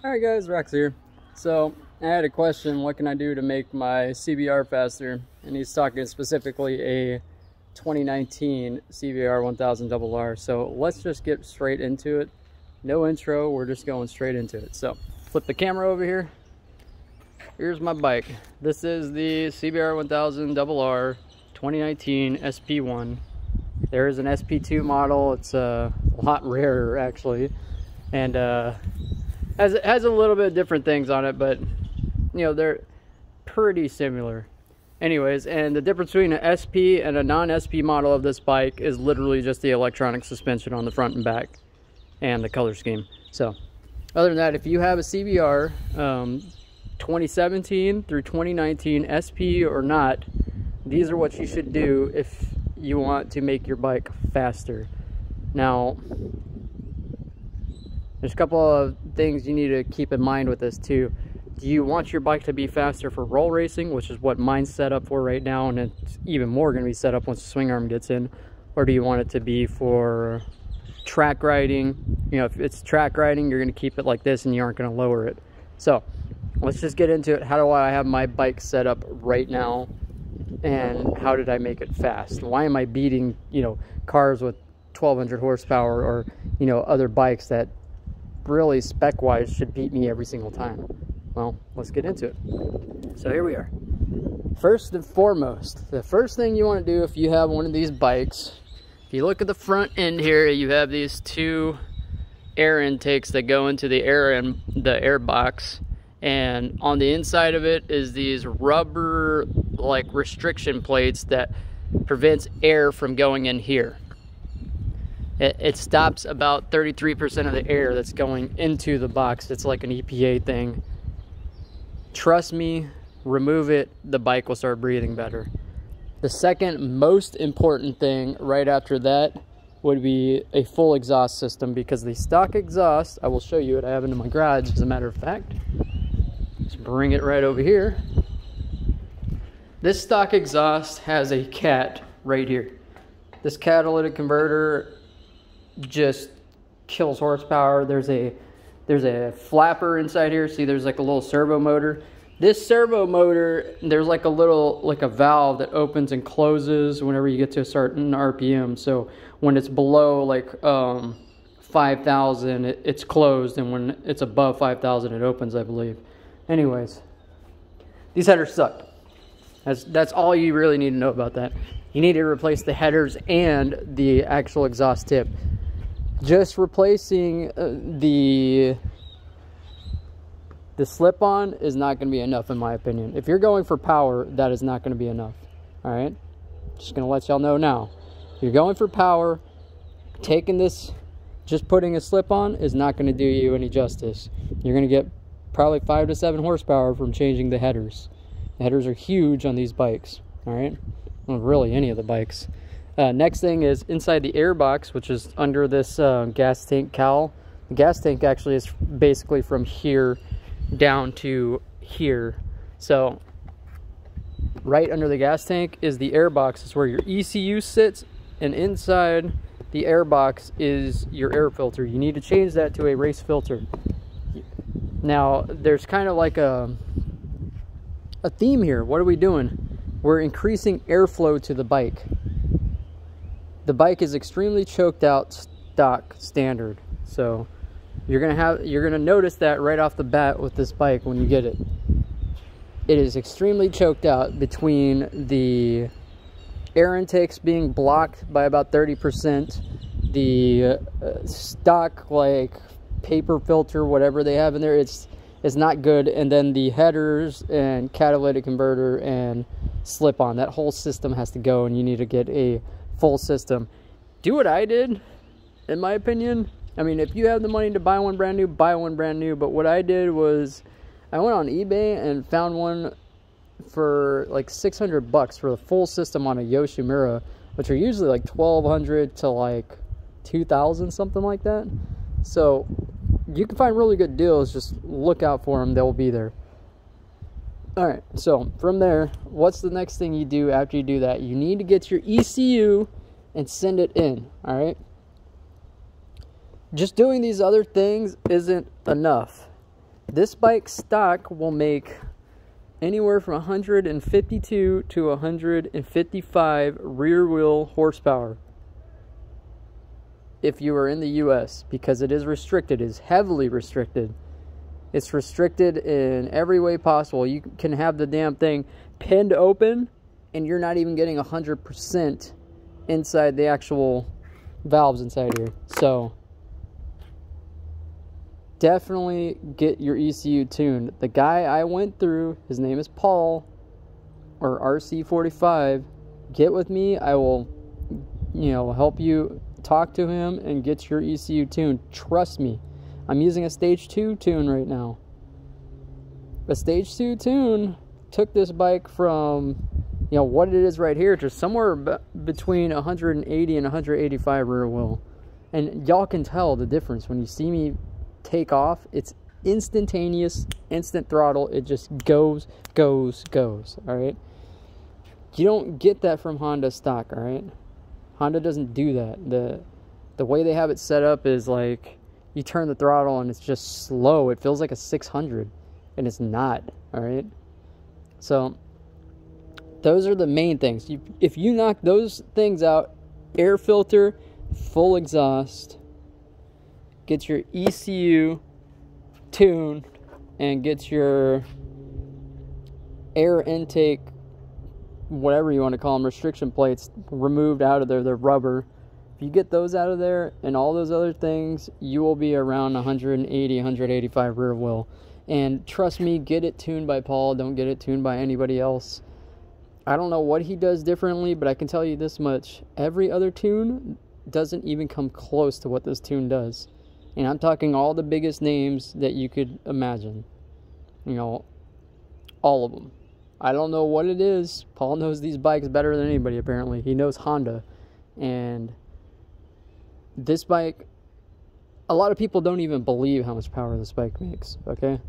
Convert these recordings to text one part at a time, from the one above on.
Alright guys, Rex here. So, I had a question, what can I do to make my CBR faster? And he's talking specifically a 2019 Cbr1000rr. So, let's just get straight into it. No intro, we're just going straight into it. So, flip the camera over here. Here's my bike. This is the Cbr1000rr 2019 SP1. There is an SP2 model. It's a lot rarer actually. And has a little bit of different things on it, but you know, they're pretty similar. Anyways, and the difference between an SP and a non-SP model of this bike is literally just the electronic suspension on the front and back and the color scheme. So other than that, if you have a CBR 2017 through 2019 SP or not, these are what you should do if you want to make your bike faster. Now, there's a couple of things you need to keep in mind with this too. Do you want your bike to be faster for roll racing, which is what mine's set up for right now, and it's even more going to be set up once the swing arm gets in? Or do you want it to be for track riding? You know, if it's track riding, you're going to keep it like this and you aren't going to lower it. So let's just get into it. How do I have my bike set up right now, and how did I make it fast? Why am I beating, you know, cars with 1200 horsepower or, you know, other bikes that really spec wise should beat me every single time? Well, let's get into it. So here we are. First and foremost, the first thing you want to do if you have one of these bikes, if you look at the front end here, you have these two air intakes that go into the air box, and on the inside of it is these rubber like restriction plates that prevents air from going in here. It stops about 33% of the air that's going into the box. It's like an EPA thing. Trust me, remove it, the bike will start breathing better. The second most important thing right after that would be a full exhaust system, because the stock exhaust, I will show you it, I have it in my garage as a matter of fact. Just bring it right over here. This stock exhaust has a cat right here. This catalytic converter just kills horsepower. There's a flapper inside here. See, there's like a little servo motor. This servo motor, there's like a valve that opens and closes whenever you get to a certain RPM. So when it's below like 5,000, it's closed, and when it's above 5,000, it opens, I believe. Anyways, these headers suck. That's all you really need to know about that. You need to replace the headers and the actual exhaust tip. Just replacing the slip-on is not going to be enough, in my opinion. If you're going for power, that is not going to be enough. All right, just going to let y'all know now. If you're going for power, taking this, just putting a slip-on is not going to do you any justice. You're going to get probably 5 to 7 horsepower from changing the headers. The headers are huge on these bikes. All right, well, really any of the bikes. Next thing is inside the air box, which is under this gas tank cowl. The gas tank actually is basically from here down to here. So right under the gas tank is the air box. It's where your ECU sits, and inside the air box is your air filter. You need to change that to a race filter. Now there's kind of like a theme here. What are we doing? We're increasing airflow to the bike. The bike is extremely choked out stock standard, so you're gonna notice that right off the bat with this bike when you get it. It is extremely choked out between the air intakes being blocked by about 30%, the stock like paper filter, whatever they have in there, it's not good, and then the headers and catalytic converter and slip-on, that whole system has to go, and you need to get a full system. Do what I did, in my opinion. I mean, if you have the money to buy one brand new, buy one brand new. But what I did was I went on eBay and found one for like 600 bucks for the full system on a Yoshimura, which are usually like 1,200 to like 2,000, something like that. So you can find really good deals. Just look out for them. They'll be there. All right, so from there, what's the next thing you do after you do that? You need to get your ECU and send it in, all right? Just doing these other things isn't enough. This bike stock will make anywhere from 152 to 155 rear wheel horsepower if you are in the US, because it is restricted. It is heavily restricted. It's restricted in every way possible. You can have the damn thing pinned open and you're not even getting 100% inside the actual valves inside here. So definitely get your ECU tuned. The guy I went through, his name is Paul, or RC45. Get with me. I will, help you talk to him and get your ECU tuned. Trust me. I'm using a stage 2 tune right now. A stage 2 tune took this bike from, what it is right here to somewhere between 180 and 185 rear wheel. And y'all can tell the difference when you see me take off. It's instantaneous, instant throttle. It just goes, all right? You don't get that from Honda stock, all right? Honda doesn't do that. The way they have it set up is like you turn the throttle and it's just slow. It feels like a 600 and it's not, all right? So those are the main things. If you knock those things out, air filter, full exhaust, get your ECU tuned, and get your air intake, whatever you want to call them, restriction plates removed out of there. They're rubber. If you get those out of there and all those other things, you will be around 180, 185 rear wheel. And trust me, get it tuned by Paul. Don't get it tuned by anybody else. I don't know what he does differently, but I can tell you this much. Every other tune doesn't even come close to what this tune does. And I'm talking all the biggest names that you could imagine. All of them. I don't know what it is. Paul knows these bikes better than anybody, apparently. He knows Honda. And this bike, a lot of people don't even believe how much power this bike makes, okay?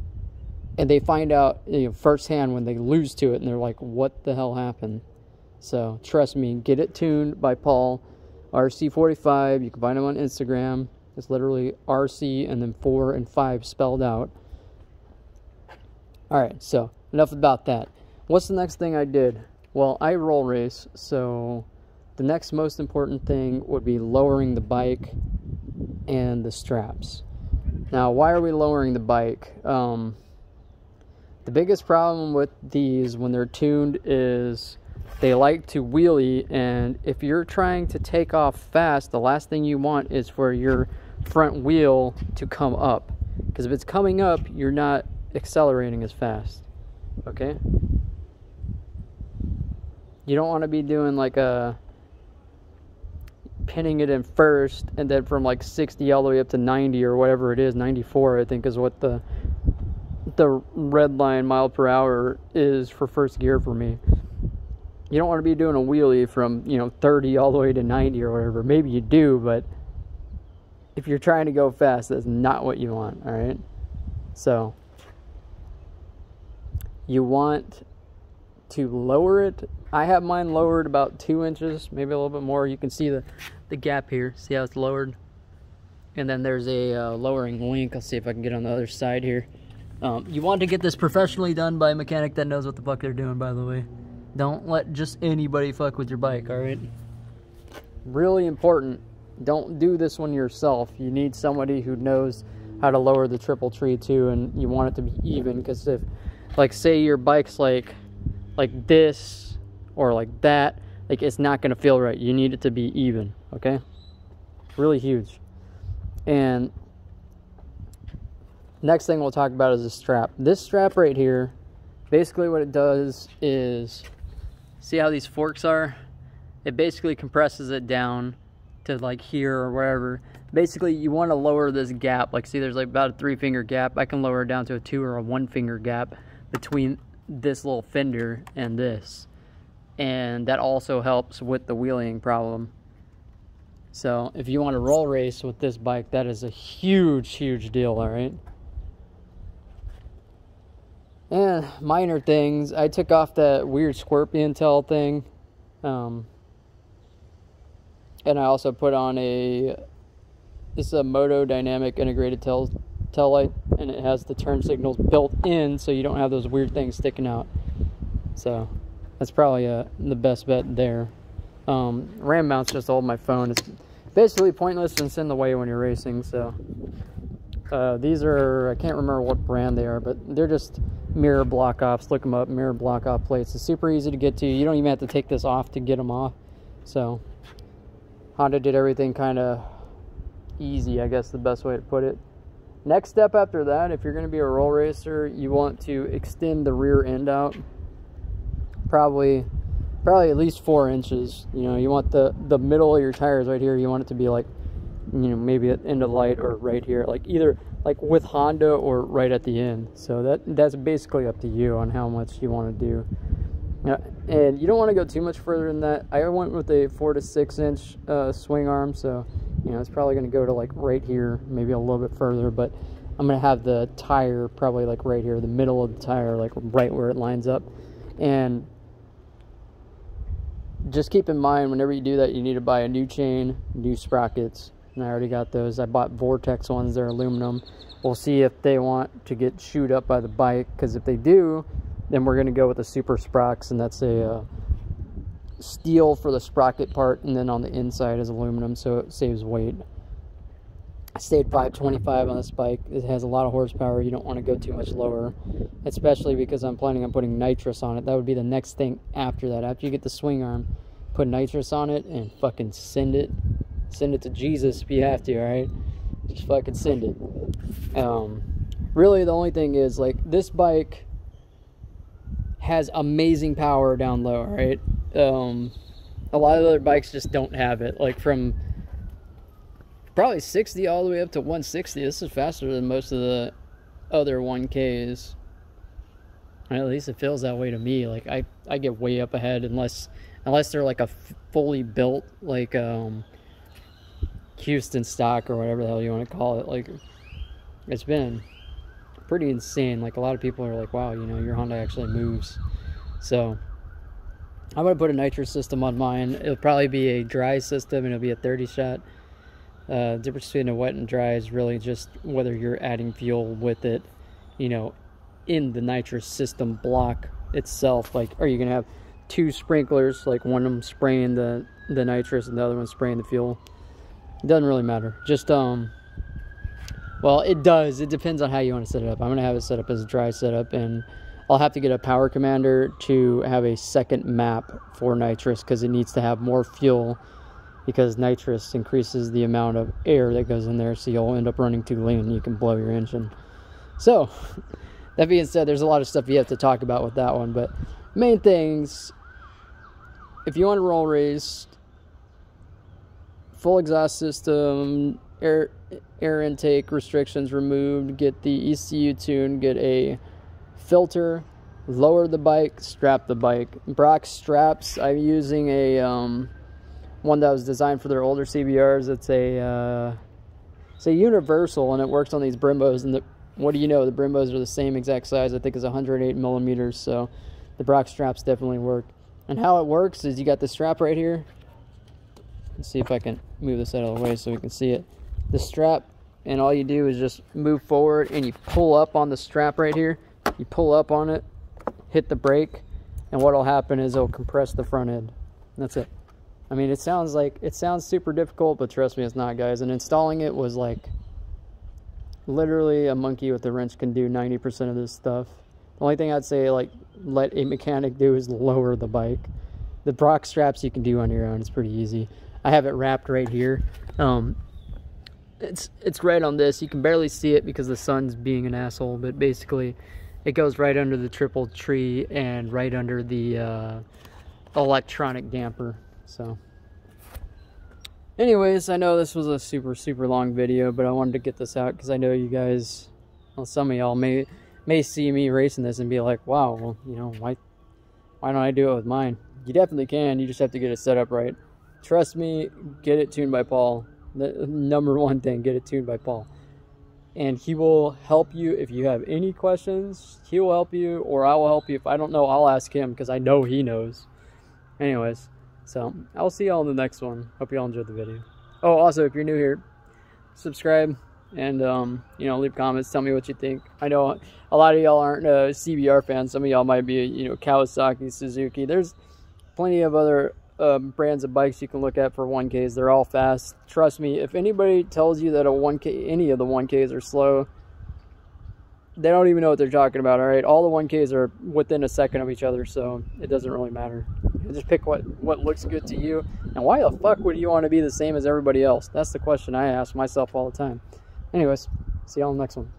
And they find out firsthand when they lose to it, and they're like, what the hell happened? So, trust me, get it tuned by Paul, RC45. You can find him on Instagram. It's literally RC and then 4 and 5 spelled out. Alright, so, enough about that. What's the next thing I did? Well, I roll race, so the next most important thing would be lowering the bike and the straps. Now, why are we lowering the bike? The biggest problem with these when they're tuned is they like to wheelie, and if you're trying to take off fast, the last thing you want is for your front wheel to come up, because if it's coming up, you're not accelerating as fast, okay? You don't want to be doing like pinning it in first and then from like 60 all the way up to 90 or whatever it is, 94 I think is what the red line mile per hour is for first gear for me. You don't want to be doing a wheelie from 30 all the way to 90 or whatever. Maybe you do, but if you're trying to go fast, that's not what you want, all right? So you want to lower it. I have mine lowered about 2 inches, maybe a little bit more. You can see the gap here. See how it's lowered? And then there's a lowering link. I'll see if I can get on the other side here. You want to get this professionally done by a mechanic that knows what the fuck they're doing, by the way. Don't let just anybody fuck with your bike, alright? Really important. Don't do this one yourself. You need somebody who knows how to lower the triple tree too, and you want it to be even, because if, like, say your bike's like this or like that, like, it's not going to feel right. You need it to be even, okay? Really huge. And next thing we'll talk about is the strap. This strap right here, basically what it does is, see how these forks are? It basically compresses it down to like here or wherever. Basically, you want to lower this gap. Like, see, there's like about a 3-finger gap. I can lower it down to a 2 or a 1-finger gap between this little fender and this. And that also helps with the wheeling problem. So if you want to roll race with this bike, that is a huge, huge deal, all right? And minor things, I took off that weird scorpion tail thing. And I also put on this is a Moto Dynamic integrated tail tail light, and it has the turn signals built in, so you don't have those weird things sticking out. So that's probably the best bet there. Ram mounts just hold my phone. It's basically pointless and it's in the way when you're racing. So these are, I can't remember what brand they are, but they're just mirror block offs. Look them up, mirror block off plates. It's super easy to get to. You don't even have to take this off to get them off. So Honda did everything kind of easy, I guess the best way to put it. Next step after that, if you're going to be a roll racer, you want to extend the rear end out probably at least 4 inches. You know, you want the middle of your tires right here, you want it to be like, you know, maybe at the end of light or right here, like either like with Honda or right at the end. So that's basically up to you on how much you want to do. And you don't want to go too much further than that. I went with a 4 to 6 inch swing arm, so you know it's probably going to go to like right here, maybe a little bit further, but I'm going to have the tire probably like right here, the middle of the tire, like right where it lines up. And just keep in mind, whenever you do that, you need to buy a new chain, new sprockets, and I already got those. I bought Vortex ones, they're aluminum. We'll see if they want to get chewed up by the bike, because if they do, then we're going to go with the super sprox, and that's a steel for the sprocket part, and then on the inside is aluminum, so it saves weight. I stayed 525 on this bike. It has a lot of horsepower. You don't want to go too much lower, especially because I'm planning on putting nitrous on it. That would be the next thing after that. After you get the swing arm, put nitrous on it and fucking send it to Jesus if you have to, alright? Just fucking send it. Really the only thing is, like, this bike has amazing power down low, right? A lot of other bikes just don't have it. Like from probably 60 all the way up to 160. This is faster than most of the other 1Ks. At least it feels that way to me. Like I get way up ahead unless they're like a fully built like Houston stock or whatever the hell you want to call it. Like it's been pretty insane. Like a lot of people are like, wow, you know, your Honda actually moves. So I'm gonna put a nitrous system on mine. It'll probably be a dry system, and it'll be a 30 shot. The difference between a wet and dry is really just whether you're adding fuel with it, you know, in the nitrous system block itself. Like, are you gonna have two sprinklers, like one of them spraying the nitrous and the other one spraying the fuel? It doesn't really matter. Just well, it does. It depends on how you want to set it up. I'm gonna have it set up as a dry setup, and I'll have to get a power commander to have a second map for nitrous, because it needs to have more fuel, because nitrous increases the amount of air that goes in there, so you'll end up running too lean and you can blow your engine. So that being said, there's a lot of stuff you have to talk about with that one, but main things, if you want to roll race, full exhaust system, air intake restrictions removed, get the ECU tuned, get a filter, lower the bike, strap the bike. Brock straps, I'm using a one that was designed for their older CBRs. It's a universal, and it works on these Brimbos. And what do you know, the Brimbos are the same exact size. I think it's 108 millimeters, so the Brock straps definitely work. And how it works is you got the strap right here. Let's see if I can move this out of the way so we can see it. The strap, and all you do is just move forward and you pull up on the strap right here. You pull up on it, hit the brake, and what'll happen is it'll compress the front end. That's it. I mean, it sounds super difficult, but trust me, it's not, guys. And installing it was like literally a monkey with a wrench can do 90% of this stuff. The only thing I'd say, like, let a mechanic do is lower the bike. The Brock straps you can do on your own. It's pretty easy. I have it wrapped right here. It's right on this. You can barely see it because the sun's being an asshole, but basically it goes right under the triple tree and right under the electronic damper. So anyways, I know this was a super long video, but I wanted to get this out because I know you guys, well, some of y'all may see me racing this and be like, wow, well, you know, why don't I do it with mine? You definitely can. You just have to get it set up right. Trust me, get it tuned by Paul. The number one thing, get it tuned by Paul. And he will help you if you have any questions. He will help you, or I will help you. If I don't know, I'll ask him because I know he knows. Anyways, so I'll see y'all in the next one. Hope y'all enjoyed the video. Oh, also, if you're new here, subscribe, And, you know, leave comments, tell me what you think. I know a lot of y'all aren't CBR fans. Some of y'all might be, you know, Kawasaki, Suzuki. There's plenty of other brands of bikes you can look at for 1Ks. They're all fast. Trust me, if anybody tells you that a 1K, any of the 1Ks are slow, they don't even know what they're talking about, all right? All the 1Ks are within a second of each other, so it doesn't really matter. Just pick what looks good to you. And why the fuck would you want to be the same as everybody else? That's the question I ask myself all the time. Anyways, see y'all in the next one.